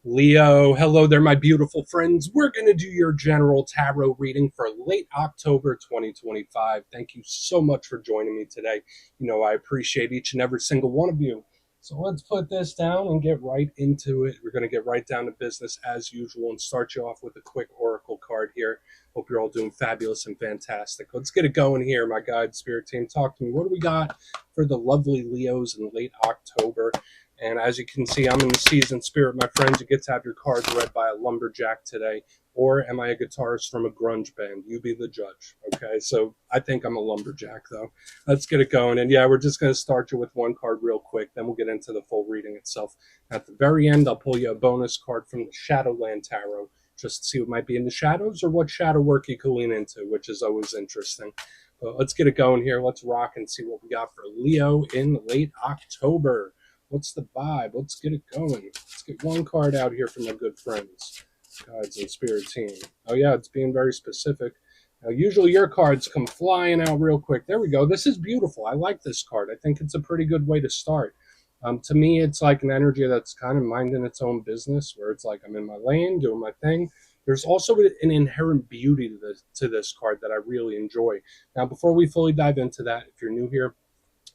Leo, hello there, my beautiful friends. We're going to do your general tarot reading for late October 2025. Thank you so much for joining me today. I appreciate each and every single one of you. So let's put this down and get right into it. We're going to get right down to business as usual and start you off with a quick oracle card here. Hope you're all doing fabulous and fantastic. Let's get it going here, my guide spirit team. Talk to me. What do we got for the lovely Leos in late October? And as you can see, I'm in the season spirit, my friends. You get to have your cards read by a lumberjack today. Or am I a guitarist from a grunge band? You be the judge. Okay, so I think I'm a lumberjack, though. Let's get it going. And yeah, we're just going to start you with one card real quick. Then we'll get into the full reading itself. At the very end, I'll pull you a bonus card from the Shadowland Tarot, just to see what might be in the shadows or what shadow work you can lean into, which is always interesting. But let's get it going here. Let's rock and see what we got for Leo in late October. What's the vibe? Let's get it going. Let's get one card out here from my good friends, guides and spirit team. Oh yeah, it's being very specific. Now, usually your cards come flying out real quick. There we go. This is beautiful. I like this card. I think it's a pretty good way to start. To me, it's like an energy that's kind of minding its own business, where it's like I'm in my lane, doing my thing. There's also an inherent beauty to this card that I really enjoy. Now, before we fully dive into that, if you're new here,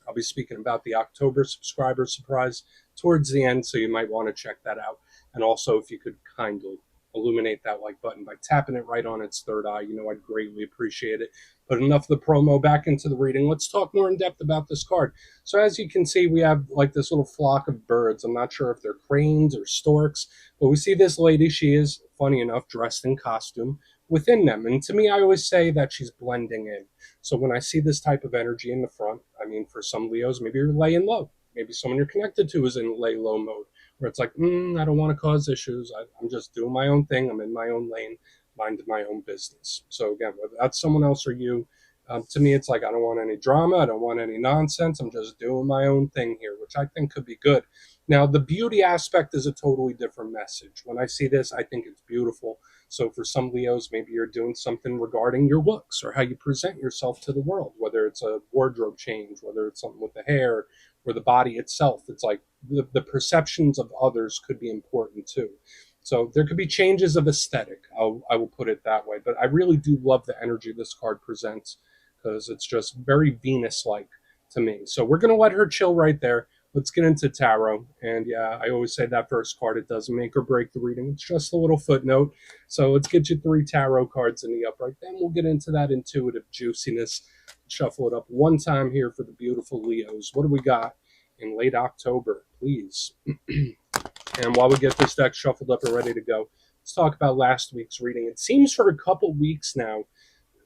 I'll be speaking about the October subscriber surprise towards the end, so you might want to check that out. And also, if you could kindly illuminate that like button by tapping it right on its third eye, I'd greatly appreciate it. But enough of the promo, back into the reading. Let's talk more in depth about this card. So as you can see, we have like this little flock of birds. I'm not sure if they're cranes or storks, but we see this lady. She is, funny enough, dressed in costume within them. And to me, I always say that she's blending in. So when I see this type of energy in the front, I mean, for some Leos, maybe you're laying low. Maybe someone you're connected to is in lay low mode, where it's like, I don't want to cause issues. I'm just doing my own thing. I'm in my own lane, mind my own business. So again, whether that's someone else or you, to me, it's like I don't want any drama. I don't want any nonsense. I'm just doing my own thing here, which I think could be good. Now, the beauty aspect is a totally different message. When I see this, I think it's beautiful. So for some Leos, maybe you're doing something regarding your looks or how you present yourself to the world, whether it's a wardrobe change, whether it's something with the hair or the body itself. It's like the perceptions of others could be important too. So there could be changes of aesthetic. I will put it that way. But I really do love the energy this card presents because it's just very Venus-like to me. So we're going to let her chill right there. Let's get into tarot. And yeah, I always say that first card, it doesn't make or break the reading. It's just a little footnote. So let's get you 3 tarot cards in the upright. Then we'll get into that intuitive juiciness. Shuffle it up one time here for the beautiful Leos. What do we got in late October, please? And while we get this deck shuffled up and ready to go, let's talk about last week's reading. It seems for a couple weeks now,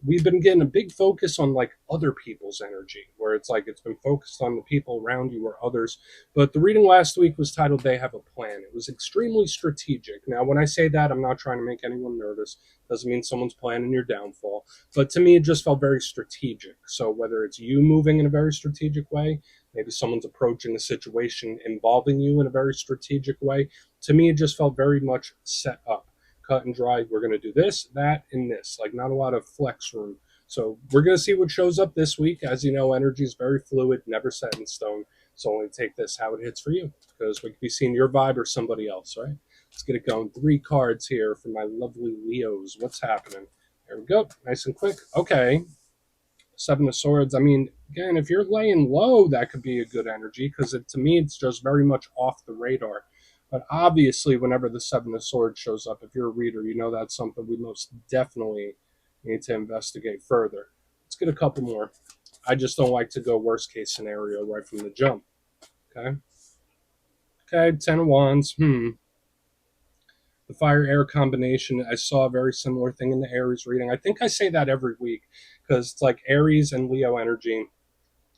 we've been getting a big focus on like other people's energy, where it's like it's been focused on the people around you or others. But the reading last week was titled They Have a Plan. It was extremely strategic. Now, when I say that, I'm not trying to make anyone nervous. Doesn't mean someone's planning your downfall. But to me, it just felt very strategic. So whether it's you moving in a very strategic way, maybe someone's approaching a situation involving you in a very strategic way, to me, it just felt very much set up, cut and dry. We're going to do this, that, and this. Like, not a lot of flex room. So we're going to see what shows up this week. As you know, energy is very fluid, never set in stone. So only take this how it hits for you, because we could be seeing your vibe or somebody else, right? Let's get it going. 3 cards here for my lovely Leos. What's happening? There we go. Nice and quick. Okay. 7 of Swords. I mean, again, if you're laying low, that could be a good energy, because to me, it's just very much off the radar. But obviously, whenever the 7 of Swords shows up, if you're a reader, you know that's something we most definitely need to investigate further. Let's get a couple more. I just don't like to go worst case scenario right from the jump. Okay. Okay, 10 of Wands. The fire-air combination, I saw a very similar thing in the Aries reading. I think I say that every week because it's like Aries and Leo energy.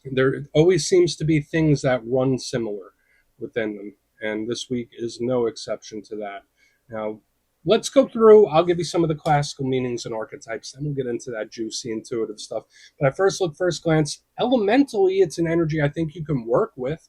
There always seems to be things that run similar within them, and this week is no exception to that. Now, let's go through. I'll give you some of the classical meanings and archetypes, then we'll get into that juicy, intuitive stuff. But at first glance, elementally, it's an energy I think you can work with.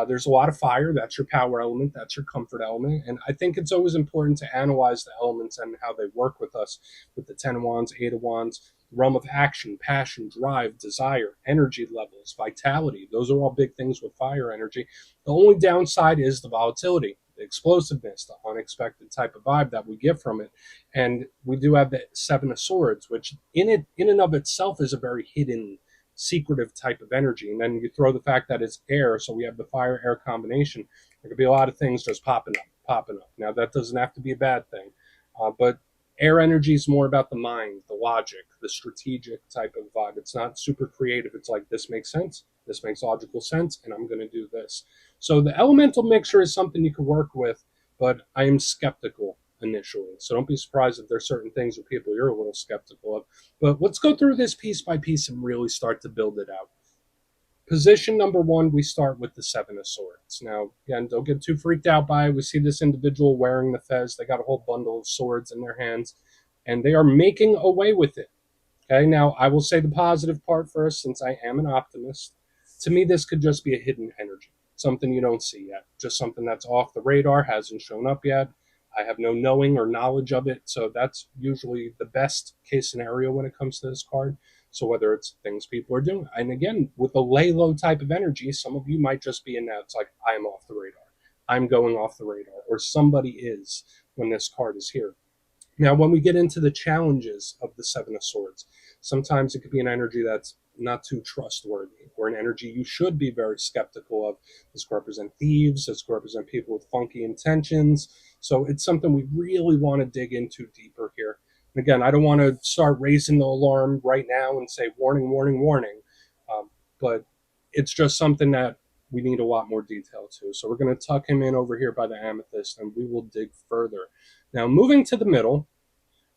There's a lot of fire. That's your power element. That's your comfort element. And I think it's always important to analyze the elements and how they work with us with the 10 of Wands, 8 of Wands, realm of action, passion, drive, desire, energy levels, vitality. Those are all big things with fire energy. The only downside is the volatility. the explosiveness, the unexpected type of vibe that we get from it. And we do have the Seven of Swords, which in and of itself is a very hidden, secretive type of energy. And then you throw the fact that it's air, so we have the fire air combination. There could be a lot of things just popping up, popping up. Now that doesn't have to be a bad thing, but air energy is more about the mind, the logic, the strategic type of vibe. It's not super creative. It's like, this makes sense, this makes logical sense, and I'm going to do this. So the elemental mixture is something you can work with, but I am skeptical initially. So don't be surprised if there's certain things or people you're a little skeptical of. But let's go through this piece by piece and really start to build it out. Position number one, we start with the Seven of Swords. Now, again, don't get too freaked out by it. We see this individual wearing the fez. They got a whole bundle of swords in their hands, and they are making away with it. Okay, now I will say the positive part first, since I am an optimist. To me, this could just be a hidden energy, something you don't see yet, just something that's off the radar, hasn't shown up yet. I have no knowing or knowledge of it, so that's usually the best case scenario when it comes to this card. So whether it's things people are doing, and again, with a lay low type of energy, some of you might just be in that. It's like, I am off the radar. I'm going off the radar, or somebody is when this card is here. Now, when we get into the challenges of the Seven of Swords, sometimes it could be an energy that's not too trustworthy, or an energy you should be very skeptical of. This could represent thieves, this could represent people with funky intentions. So it's something we really want to dig into deeper here. And again, I don't want to start raising the alarm right now and say, warning, warning, warning. But it's just something that we need a lot more detail to. So we're going to tuck him in over here by the amethyst, and we will dig further. Now, moving to the middle,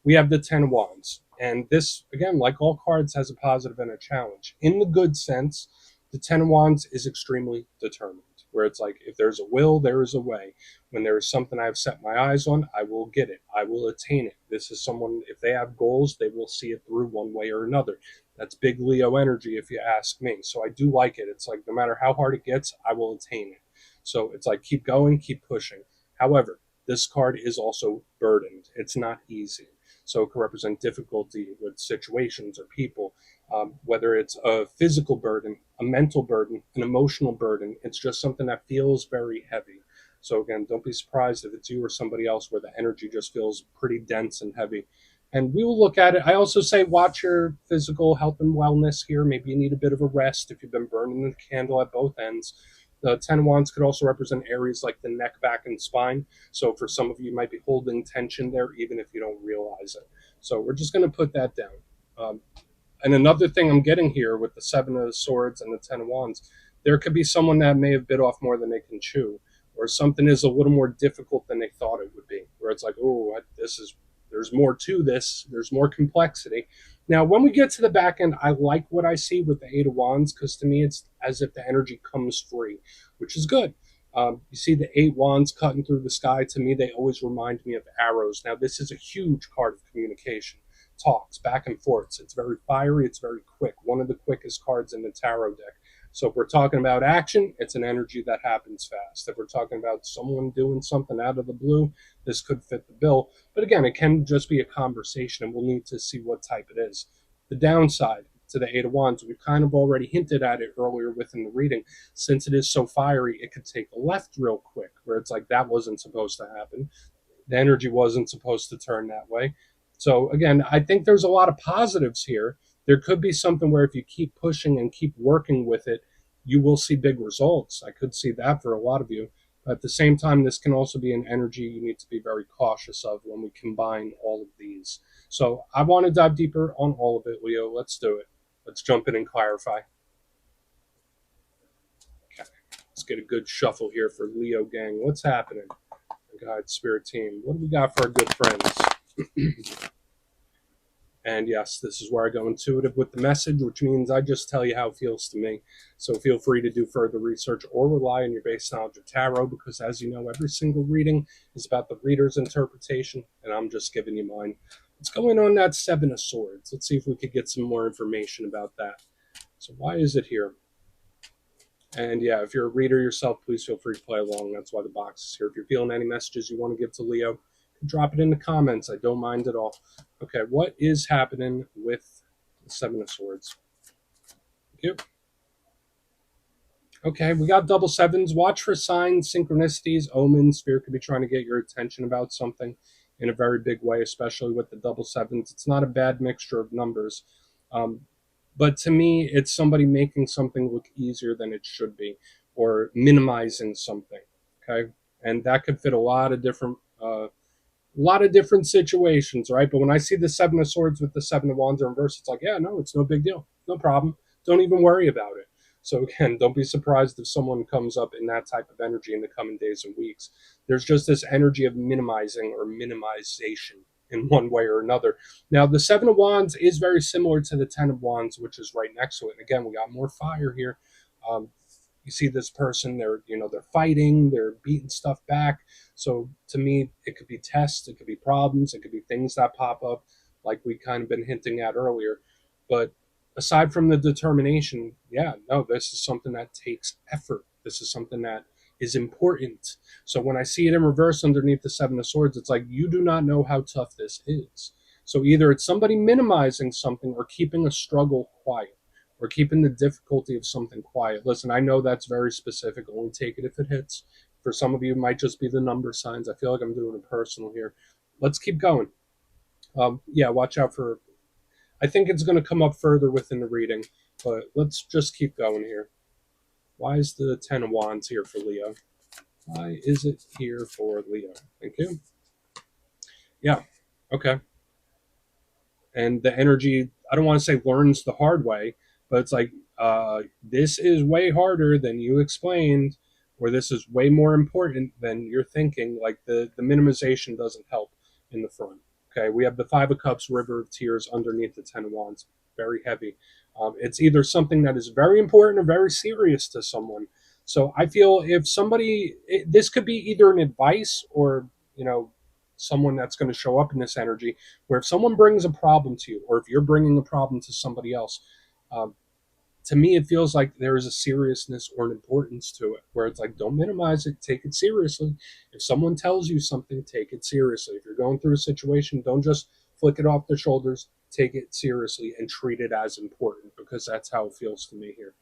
we have the Ten of Wands. And this, again, like all cards, has a positive and a challenge. In the good sense, the Ten of Wands is extremely determined, where it's like, if there's a will, there is a way. When there is something I've set my eyes on, I will get it. I will attain it. This is someone, if they have goals, they will see it through one way or another. That's big Leo energy, if you ask me. So I do like it. It's like, no matter how hard it gets, I will attain it. So it's like, keep going, keep pushing. However, this card is also burdened. It's not easy. So it can represent difficulty with situations or people, whether it's a physical burden, a mental burden, an emotional burden. It's just something that feels very heavy. So again, don't be surprised if it's you or somebody else where the energy just feels pretty dense and heavy. And we will look at it. I also say watch your physical health and wellness here. Maybe you need a bit of a rest if you've been burning the candle at both ends. The Ten of Wands could also represent areas like the neck, back, and spine. So for some of you, you might be holding tension there, even if you don't realize it. So we're just going to put that down. And another thing I'm getting here with the Seven of Swords and the Ten of Wands, there could be someone that may have bit off more than they can chew, or something is a little more difficult than they thought it would be, where it's like, oh, there's more to this, there's more complexity. Now, when we get to the back end, I like what I see with the Eight of Wands, because to me, it's as if the energy comes free, which is good. You see the Eight Wands cutting through the sky. To me, they always remind me of arrows. Now, this is a huge card of communication. Talks, back and forths. It's very fiery. It's very quick. One of the quickest cards in the tarot deck. So if we're talking about action, it's an energy that happens fast. If we're talking about someone doing something out of the blue, this could fit the bill. But again, it can just be a conversation, and we'll need to see what type it is. The downside to the Eight of Wands, we've kind of already hinted at it earlier within the reading. Since it is so fiery, it could take a left real quick, where it's like, that wasn't supposed to happen. The energy wasn't supposed to turn that way. So again, I think there's a lot of positives here. There could be something where if you keep pushing and keep working with it, you will see big results. I could see that for a lot of you. But at the same time, this can also be an energy you need to be very cautious of when we combine all of these. So I want to dive deeper on all of it, Leo. Let's do it. Let's jump in and clarify. Okay, let's get a good shuffle here for Leo gang. What's happening? Guide Spirit Team. What do we got for our good friends? And yes, this is where I go intuitive with the message, which means I just tell you how it feels to me. So feel free to do further research or rely on your base knowledge of tarot, because as you know, every single reading is about the reader's interpretation, and I'm just giving you mine. Let's go in on that Seven of Swords. Let's see if we could get some more information about that. So why is it here? And yeah, if you're a reader yourself, please feel free to play along. That's why the box is here. If you're feeling any messages you want to give to Leo, drop it in the comments. I don't mind at all. Okay, what is happening with the Seven of Swords? Thank you. Okay, we got double sevens. Watch for signs, synchronicities, omens. Spirit could be trying to get your attention about something in a very big way, especially with the double sevens. It's not a bad mixture of numbers. Um, but to me, it's somebody making something look easier than it should be or minimizing something. Okay. And that could fit a lot of different situations, right? But when I see the Seven of Swords with the Seven of Wands in reverse, it's like, yeah, no, it's no big deal. No problem. Don't even worry about it. So, again, don't be surprised if someone comes up in that type of energy in the coming days and weeks. There's just this energy of minimizing or minimization in one way or another. Now, the Seven of Wands is very similar to the Ten of Wands, which is right next to it. And again, we got more fire here. Um, you see this person, they're fighting, they're beating stuff back. So to me, it could be tests, it could be problems, it could be things that pop up, like we kind of been hinting at earlier. But aside from the determination, yeah, no, this is something that takes effort. This is something that is important. So when I see it in reverse underneath the Seven of Swords, it's like you do not know how tough this is. So either it's somebody minimizing something or keeping a struggle quiet or keeping the difficulty of something quiet. Listen, I know that's very specific. Only take it if it hits. For some of you, it might just be the number signs. I feel like I'm doing it personal here. Let's keep going. Yeah, watch out for. I think it's going to come up further within the reading, but let's just keep going here. Why is the Ten of Wands here for Leo? Why is it here for Leo? Thank you. Yeah. Okay. And the energy, I don't want to say learns the hard way, but it's like this is way harder than you explained, or this is way more important than you're thinking. Like the minimization doesn't help in the front. Okay, we have the Five of Cups, River of Tears underneath the Ten of Wands, very heavy. It's either something that is very important or very serious to someone. So I feel if this could be either an advice or someone that's going to show up in this energy where if someone brings a problem to you, or if you're bringing a problem to somebody else, um, to me, it feels like there is a seriousness or an importance to it where it's like, don't minimize it, take it seriously. If someone tells you something, take it seriously. If you're going through a situation, don't just flick it off their shoulders, take it seriously and treat it as important because that's how it feels to me here.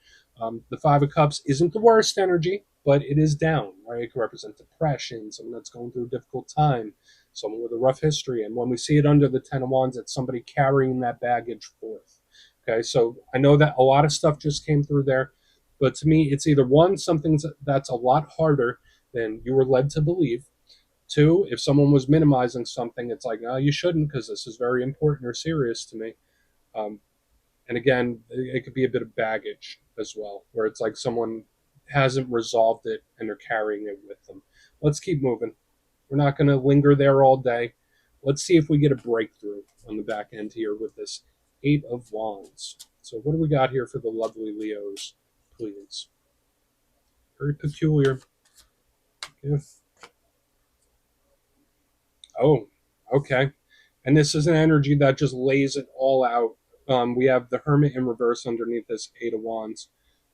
The Five of Cups isn't the worst energy, but it is down, right? It can represent depression, someone that's going through a difficult time, someone with a rough history. And when we see it under the Ten of Wands, it's somebody carrying that baggage forth. Okay, so I know that a lot of stuff just came through there, but to me, it's either one, something that's a lot harder than you were led to believe. Two, if someone was minimizing something, it's like, no, you shouldn't because this is very important or serious to me. Um, and again, it could be a bit of baggage as well, where it's like someone hasn't resolved it and they're carrying it with them. Let's keep moving. We're not going to linger there all day. Let's see if we get a breakthrough on the back end here with this Eight of Wands. So, what do we got here for the lovely Leos, please? Very peculiar. Yeah. Oh, okay. And this is an energy that just lays it all out. We have the Hermit in reverse underneath this Eight of Wands.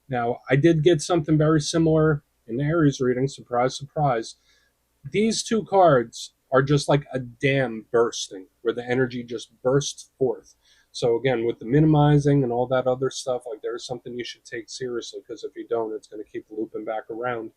Now, I did get something very similar in the Aries reading. Surprise, surprise. These two cards are just like a dam bursting, where the energy just bursts forth. So again, with the minimizing and all that other stuff, like there's something you should take seriously because if you don't, it's going to keep looping back around.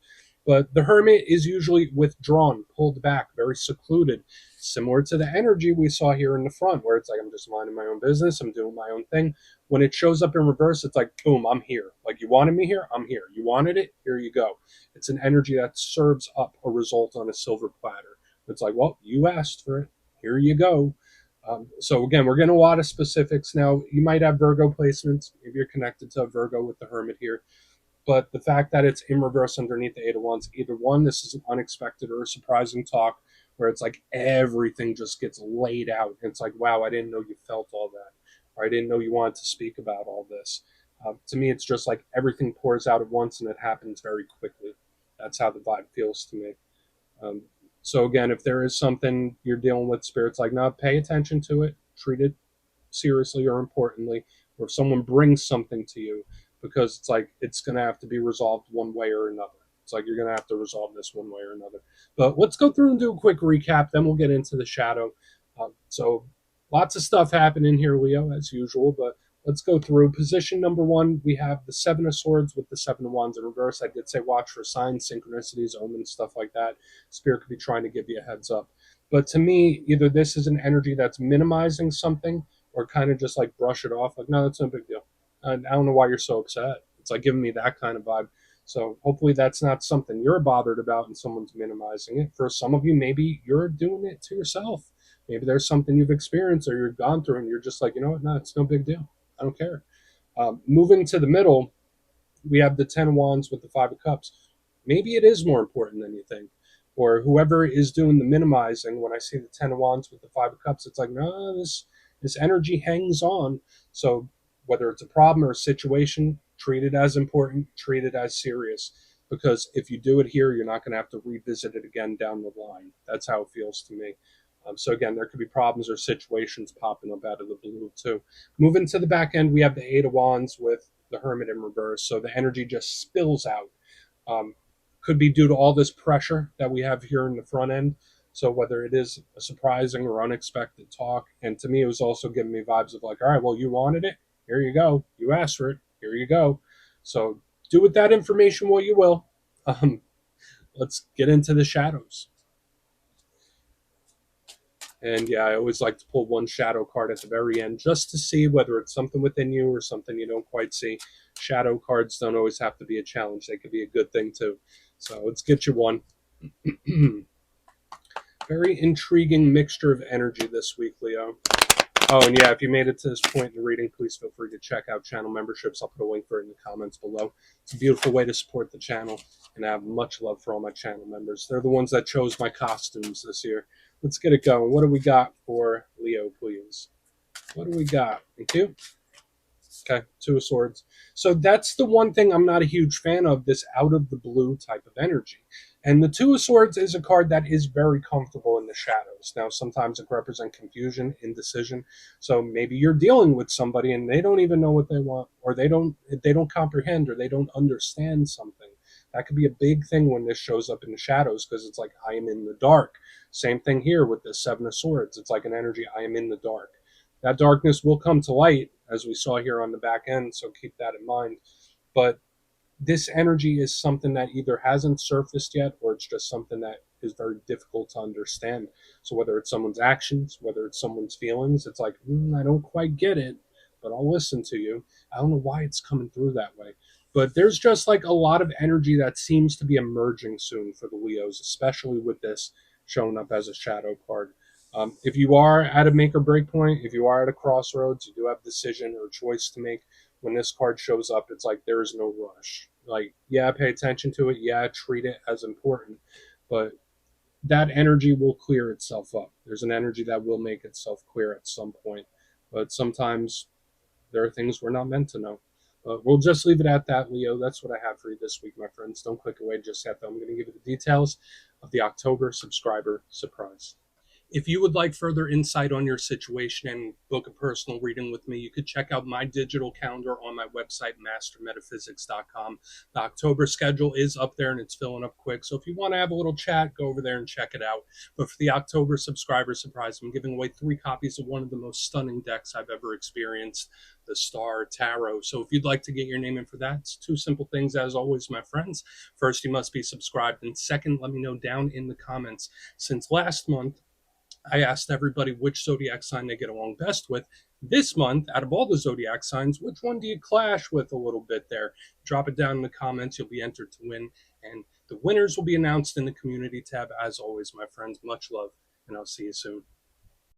But the hermit is usually withdrawn, pulled back, very secluded, similar to the energy we saw here in the front, where it's like I'm just minding my own business, I'm doing my own thing. When it shows up in reverse, it's like, boom, I'm here. Like you wanted me here, I'm here. You wanted it, here you go. It's an energy that serves up a result on a silver platter. It's like, well, you asked for it. Here you go. So again, we're getting a lot of specifics now. You might have Virgo placements if you're connected to a Virgo with the Hermit here. But the fact that it's in reverse underneath the Eight of Wands, either one, this is an unexpected or a surprising talk where it's like everything just gets laid out. And it's like, wow, I didn't know you felt all that. Or I didn't know you wanted to speak about all this. To me, it's just like everything pours out at once and it happens very quickly. That's how the vibe feels to me. Um, so again, if there is something you're dealing with, spirits like, no, pay attention to it, treat it seriously or importantly, or if someone brings something to you, because it's like it's going to have to be resolved one way or another. It's like you're going to have to resolve this one way or another. But let's go through and do a quick recap, then we'll get into the shadow. So lots of stuff happening here, Leo, as usual, but let's go through. Position number one, we have the Seven of Swords with the Seven of Wands in reverse. I did say watch for signs, synchronicities, omens, stuff like that. Spirit could be trying to give you a heads up. But to me, either this is an energy that's minimizing something or kind of just like brush it off. Like, no, that's no big deal. And I don't know why you're so upset. It's like giving me that kind of vibe. So hopefully that's not something you're bothered about and someone's minimizing it. For some of you, maybe you're doing it to yourself. Maybe there's something you've experienced or you've gone through and you're just like, you know what, no, it's no big deal. I don't care. Moving to the middle, we have the 10 of Wands with the 5 of Cups. Maybe it is more important than you think. Or whoever is doing the minimizing, when I see the 10 of Wands with the 5 of Cups, it's like, no, this energy hangs on. So whether it's a problem or a situation, treat it as important, treat it as serious. Because if you do it here, you're not going to have to revisit it again down the line. That's how it feels to me. So again, there could be problems or situations popping up out of the blue too. Moving to the back end, we have the 8 of Wands with the Hermit in reverse. So the energy just spills out. Um, could be due to all this pressure that we have here in the front end. So whether it is a surprising or unexpected talk, and to me, it was also giving me vibes of like, all right, well, you wanted it, here you go. You asked for it, here you go. So do with that information what you will. Um, let's get into the shadows. And yeah, I always like to pull one shadow card at the very end just to see whether it's something within you or something you don't quite see. Shadow cards don't always have to be a challenge, they could be a good thing too. So let's get you one. Very intriguing mixture of energy this week, Leo. Oh, and yeah, if you made it to this point in the reading, please feel free to check out channel memberships. I'll put a link for it in the comments below. It's a beautiful way to support the channel, and I have much love for all my channel members. They're the ones that chose my costumes this year. Let's get it going. What do we got for Leo, please? What do we got? Thank you. Okay, 2 of Swords. So that's the one thing I'm not a huge fan of, this out of the blue type of energy. And the 2 of Swords is a card that is very comfortable in the shadows. Now, sometimes it represents confusion, indecision. So maybe you're dealing with somebody and they don't even know what they want, or they don't comprehend, or they don't understand something. That could be a big thing when this shows up in the shadows, because it's like, I am in the dark. Same thing here with the 7 of Swords. It's like an energy, I am in the dark. That darkness will come to light, as we saw here on the back end, so keep that in mind. But this energy is something that either hasn't surfaced yet, or it's just something that is very difficult to understand. So whether it's someone's actions, whether it's someone's feelings, it's like, I don't quite get it, but I'll listen to you. I don't know why it's coming through that way. But there's just like a lot of energy that seems to be emerging soon for the Leos, especially with this showing up as a shadow card. If you are at a make or break point, if you are at a crossroads, you do have a decision or choice to make. When this card shows up, it's like there is no rush. Like, yeah, pay attention to it. Yeah, treat it as important. But that energy will clear itself up. There's an energy that will make itself clear at some point. But sometimes there are things we're not meant to know. But we'll just leave it at that, Leo. That's what I have for you this week, my friends. Don't click away just yet, though. I'm going to give you the details of the October subscriber surprise. If you would like further insight on your situation and book a personal reading with me, you could check out my digital calendar on my website, mastermetaphysics.com. The October schedule is up there and it's filling up quick. So if you want to have a little chat, go over there and check it out. But for the October subscriber surprise, I'm giving away 3 copies of one of the most stunning decks I've ever experienced, the Star Tarot. So if you'd like to get your name in for that, it's 2 simple things as always, my friends. First, you must be subscribed. And second, let me know down in the comments. Since last month, I asked everybody which zodiac sign they get along best with. This month, out of all the zodiac signs, which one do you clash with a little bit there? Drop it down in the comments. You'll be entered to win. And the winners will be announced in the community tab. As always, my friends, much love, and I'll see you soon.